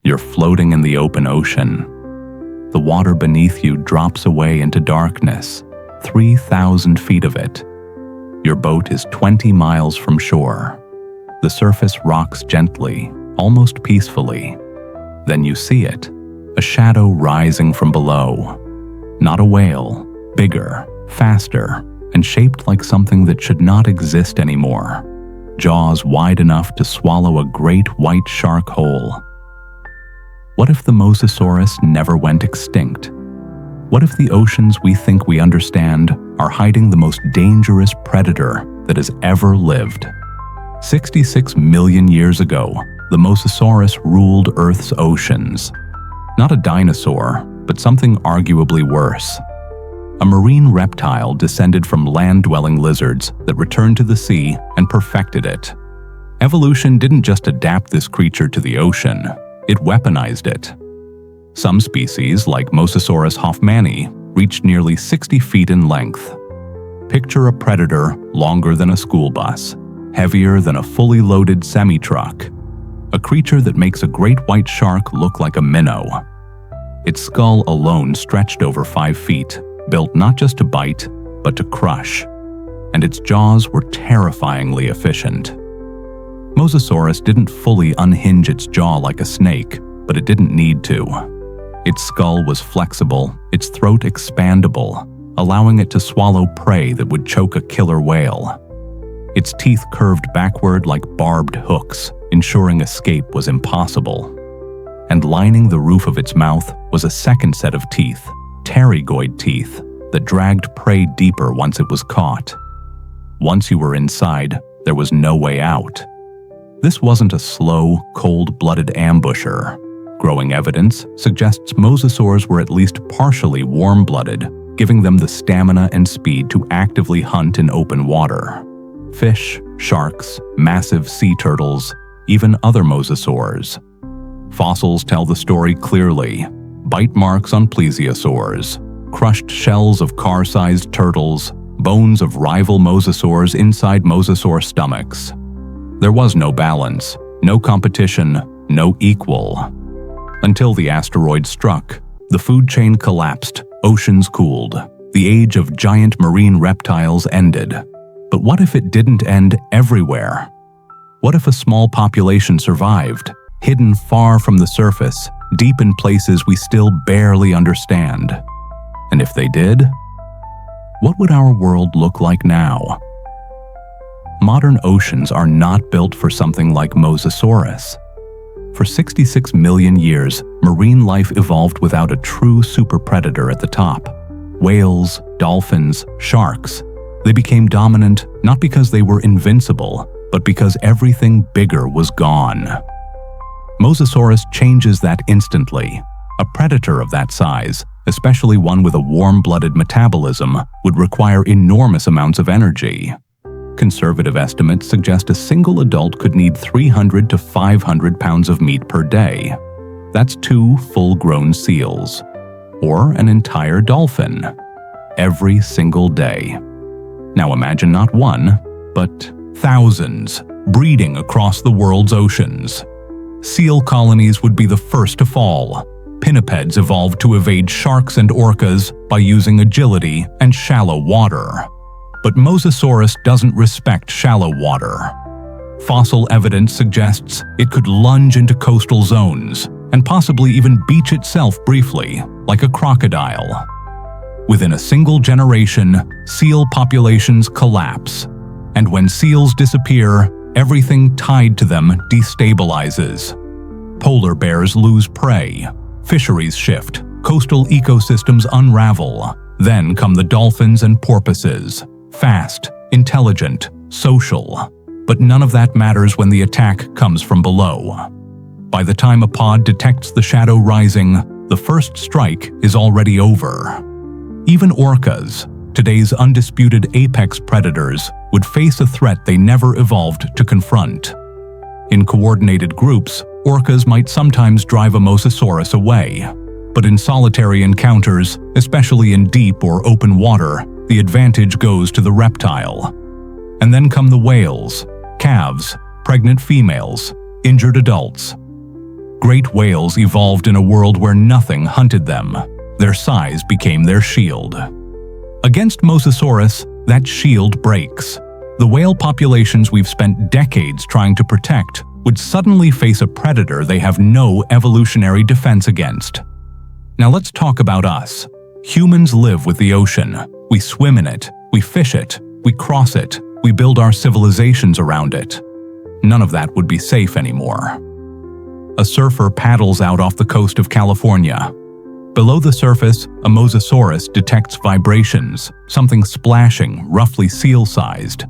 You're floating in the open ocean. The water beneath you drops away into darkness, 3,000 feet of it. Your boat is 20 miles from shore. The surface rocks gently, almost peacefully. Then you see it, a shadow rising from below. Not a whale, bigger, faster, and shaped like something that should not exist anymore. Jaws wide enough to swallow a great white shark whole. What if the Mosasaurus never went extinct? What if the oceans we think we understand are hiding the most dangerous predator that has ever lived? 66 million years ago, the Mosasaurus ruled Earth's oceans. Not a dinosaur, but something arguably worse. A marine reptile descended from land-dwelling lizards that returned to the sea and perfected it. Evolution didn't just adapt this creature to the ocean, it weaponized it. Some species, like Mosasaurus hoffmanni, reached nearly 60 feet in length. Picture a predator longer than a school bus, heavier than a fully loaded semi-truck. A creature that makes a great white shark look like a minnow. Its skull alone stretched over 5 feet, built not just to bite, but to crush. And its jaws were terrifyingly efficient. Mosasaurus didn't fully unhinge its jaw like a snake, but it didn't need to. Its skull was flexible, its throat expandable, allowing it to swallow prey that would choke a killer whale. Its teeth curved backward like barbed hooks, ensuring escape was impossible. And lining the roof of its mouth was a second set of teeth, pterygoid teeth, that dragged prey deeper once it was caught. Once you were inside, there was no way out. This wasn't a slow, cold-blooded ambusher. Growing evidence suggests mosasaurs were at least partially warm-blooded, giving them the stamina and speed to actively hunt in open water. Fish, sharks, massive sea turtles, even other mosasaurs. Fossils tell the story clearly. Bite marks on plesiosaurs, crushed shells of car-sized turtles, bones of rival mosasaurs inside mosasaur stomachs. There was no balance, no competition, no equal. Until the asteroid struck, the food chain collapsed, oceans cooled, the age of giant marine reptiles ended. But what if it didn't end everywhere? What if a small population survived, hidden far from the surface, deep in places we still barely understand? And if they did, what would our world look like now? Modern oceans are not built for something like Mosasaurus. For 66 million years, marine life evolved without a true superpredator at the top. Whales, dolphins, sharks. They became dominant not because they were invincible, but because everything bigger was gone. Mosasaurus changes that instantly. A predator of that size, especially one with a warm-blooded metabolism, would require enormous amounts of energy. Conservative estimates suggest a single adult could need 300 to 500 pounds of meat per day. That's 2 full-grown seals. Or an entire dolphin. Every single day. Now imagine not one, but thousands, breeding across the world's oceans. Seal colonies would be the first to fall. Pinnipeds evolved to evade sharks and orcas by using agility and shallow water. But Mosasaurus doesn't respect shallow water. Fossil evidence suggests it could lunge into coastal zones and possibly even beach itself briefly, like a crocodile. Within a single generation, seal populations collapse. And when seals disappear, everything tied to them destabilizes. Polar bears lose prey, fisheries shift, coastal ecosystems unravel. Then come the dolphins and porpoises. Fast, intelligent, social. But none of that matters when the attack comes from below. By the time a pod detects the shadow rising, the first strike is already over. Even orcas, today's undisputed apex predators, would face a threat they never evolved to confront. In coordinated groups, orcas might sometimes drive a Mosasaurus away. But in solitary encounters, especially in deep or open water, the advantage goes to the reptile. And then come the whales, calves, pregnant females, injured adults. Great whales evolved in a world where nothing hunted them. Their size became their shield. Against Mosasaurus, that shield breaks. The whale populations we've spent decades trying to protect would suddenly face a predator they have no evolutionary defense against. Now let's talk about us. Humans live with the ocean. We swim in it, we fish it, we cross it, we build our civilizations around it. None of that would be safe anymore. A surfer paddles out off the coast of California. Below the surface, a Mosasaurus detects vibrations, something splashing, roughly seal-sized.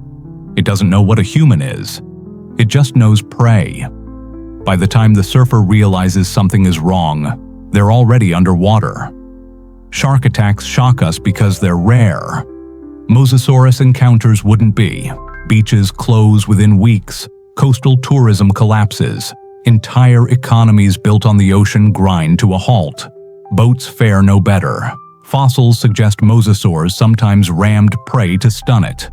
It doesn't know what a human is. It just knows prey. By the time the surfer realizes something is wrong, they're already underwater. Shark attacks shock us because they're rare. Mosasaurus encounters wouldn't be. Beaches close within weeks. Coastal tourism collapses. Entire economies built on the ocean grind to a halt. Boats fare no better. Fossils suggest mosasaurs sometimes rammed prey to stun it.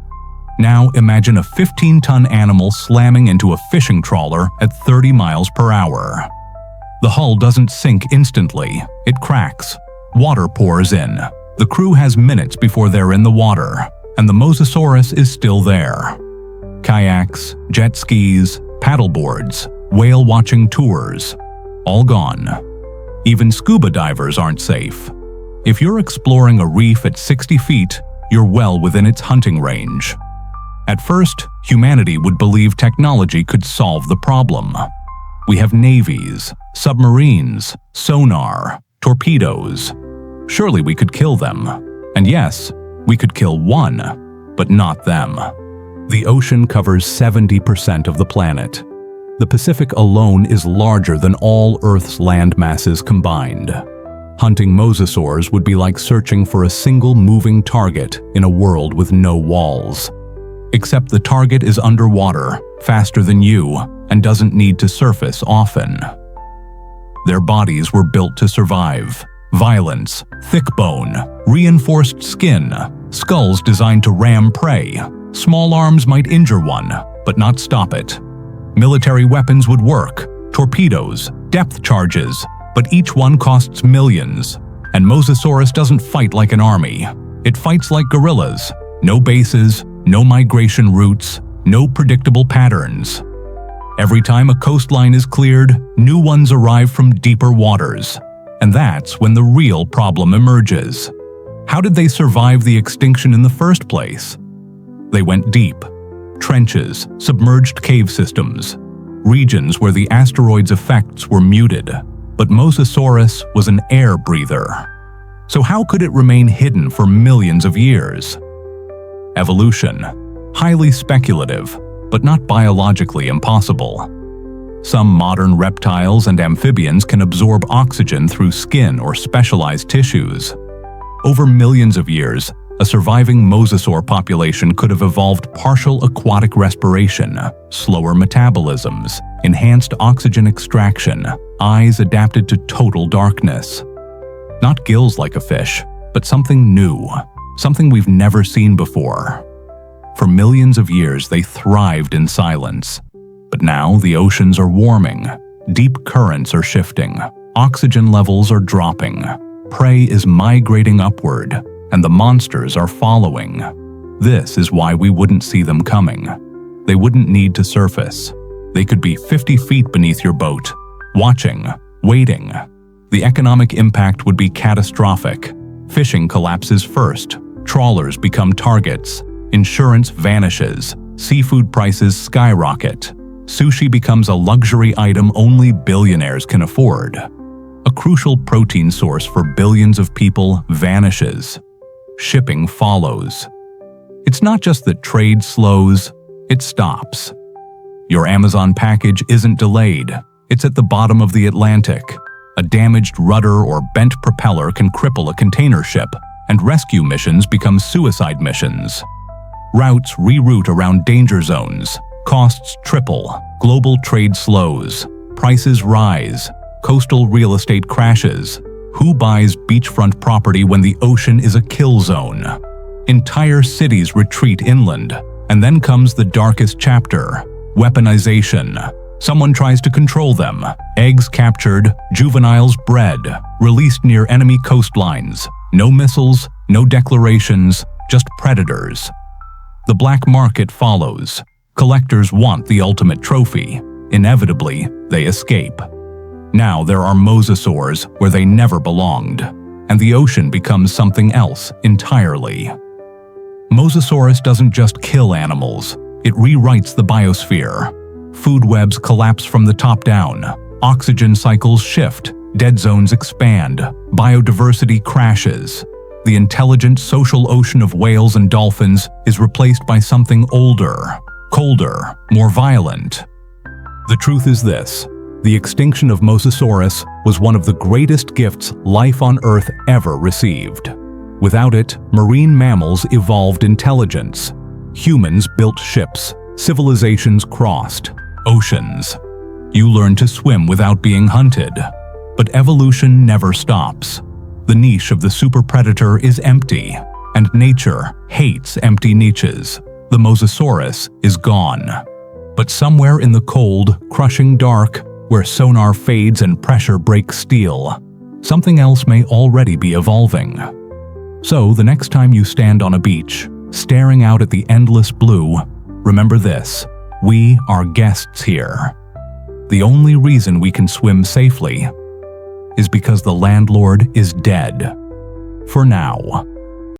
Now imagine a 15-ton animal slamming into a fishing trawler at 30 miles per hour. The hull doesn't sink instantly. It cracks. Water pours in. The crew has minutes before they're in the water, and the Mosasaurus is still there. Kayaks, jet skis, paddleboards, whale-watching tours, all gone. Even scuba divers aren't safe. If you're exploring a reef at 60 feet, you're well within its hunting range. At first, humanity would believe technology could solve the problem. We have navies, submarines, sonar, torpedoes. Surely we could kill them. And yes, we could kill one, but not them. The ocean covers 70% of the planet. The Pacific alone is larger than all Earth's land masses combined. Hunting mosasaurs would be like searching for a single moving target in a world with no walls. Except the target is underwater, faster than you, and doesn't need to surface often. Their bodies were built to survive. Violence, thick bone, reinforced skin, skulls designed to ram prey. Small arms might injure one, but not stop it. Military weapons would work, torpedoes, depth charges, but each one costs millions. And Mosasaurus doesn't fight like an army. It fights like guerrillas. No bases, no migration routes, no predictable patterns. Every time a coastline is cleared, new ones arrive from deeper waters. And that's when the real problem emerges. How did they survive the extinction in the first place? They went deep. Trenches, submerged cave systems, regions where the asteroid's effects were muted. But Mosasaurus was an air breather. So how could it remain hidden for millions of years? Evolution. Highly speculative, but not biologically impossible. Some modern reptiles and amphibians can absorb oxygen through skin or specialized tissues. Over millions of years, a surviving mosasaur population could have evolved partial aquatic respiration, slower metabolisms, enhanced oxygen extraction, eyes adapted to total darkness. Not gills like a fish, but something new, something we've never seen before. For millions of years, they thrived in silence. But now the oceans are warming, deep currents are shifting, oxygen levels are dropping, prey is migrating upward, and the monsters are following. This is why we wouldn't see them coming. They wouldn't need to surface. They could be 50 feet beneath your boat, watching, waiting. The economic impact would be catastrophic. Fishing collapses first, trawlers become targets, insurance vanishes, seafood prices skyrocket. Sushi becomes a luxury item only billionaires can afford. A crucial protein source for billions of people vanishes. Shipping follows. It's not just that trade slows, it stops. Your Amazon package isn't delayed, it's at the bottom of the Atlantic. A damaged rudder or bent propeller can cripple a container ship, and rescue missions become suicide missions. Routes reroute around danger zones. Costs triple, global trade slows, prices rise, coastal real estate crashes. Who buys beachfront property when the ocean is a kill zone? Entire cities retreat inland, and then comes the darkest chapter: weaponization. Someone tries to control them. Eggs captured, juveniles bred, released near enemy coastlines. No missiles, no declarations, just predators. The black market follows. Collectors want the ultimate trophy. Inevitably, they escape. Now there are mosasaurs where they never belonged, and the ocean becomes something else entirely. Mosasaurus doesn't just kill animals, it rewrites the biosphere. Food webs collapse from the top down, oxygen cycles shift, dead zones expand, biodiversity crashes. The intelligent social ocean of whales and dolphins is replaced by something older, colder, more violent. The truth is this: the extinction of Mosasaurus was one of the greatest gifts life on Earth ever received. Without it, marine mammals evolved intelligence. Humans built ships, civilizations crossed oceans. You learn to swim without being hunted. But evolution never stops. The niche of the super predator is empty, and nature hates empty niches. The Mosasaurus is gone. But somewhere in the cold, crushing dark, where sonar fades and pressure breaks steel, something else may already be evolving. So the next time you stand on a beach, staring out at the endless blue, remember this: we are guests here. The only reason we can swim safely is because the landlord is dead. For now.